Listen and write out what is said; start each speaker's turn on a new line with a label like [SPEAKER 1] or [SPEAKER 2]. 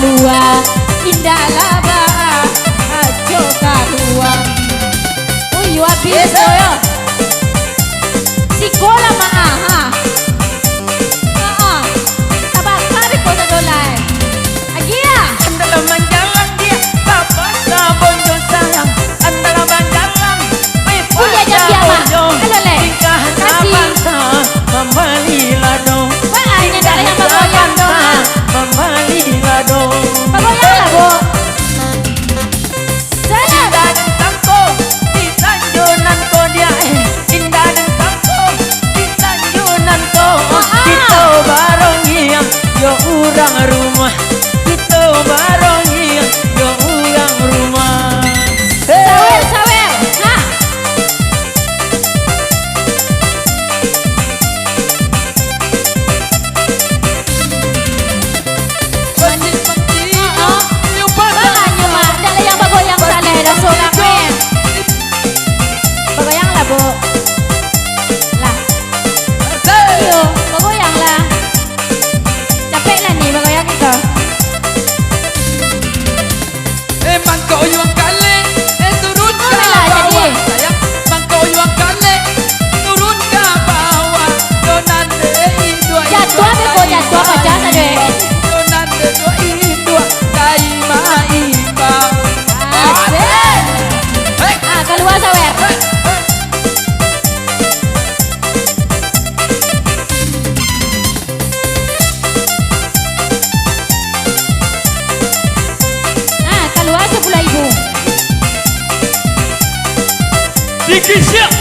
[SPEAKER 1] kalua indah laba ajo kalua uyu habis yo sikola maaha tabakar ko sa dolay agia
[SPEAKER 2] Andalaman jalan dia dapat sabonjo sayang Andalaman jalan may
[SPEAKER 1] Kuya jam dia mah halo le
[SPEAKER 2] Tingkahan
[SPEAKER 1] kasih
[SPEAKER 2] bangsa Mamalilah dong
[SPEAKER 1] hanya dari yang bagoyang dong
[SPEAKER 2] Mamalilah dong
[SPEAKER 1] bagoyang lah bu salam
[SPEAKER 2] Indah dan tangko di sanjunan ko dia Indah dan tangko di sanjunan ko Kita bareng yang yo urang rumah Kita bareng yang yo urang rumah
[SPEAKER 1] sawer sawer nah Makanya mah, dala yang bagoyang sa lera sulang men. Bagoyang lah bu. Lah, iyo, bagoyang lah. Capek lah nih bagoyang itu.
[SPEAKER 2] Mangkok yung kali turun ke
[SPEAKER 1] Mana lah jadi?
[SPEAKER 2] bawah sayang Mangkok yung kali turun ke bawah Donan deh dua
[SPEAKER 1] Jatuh apa kok jatuh apa jasa deh?
[SPEAKER 2] Donan deh dua Daima imbang
[SPEAKER 1] Asik.
[SPEAKER 2] Hei
[SPEAKER 1] Ah, keluar sawer. Ah, keluar sebelah ibu.
[SPEAKER 2] Dikit siap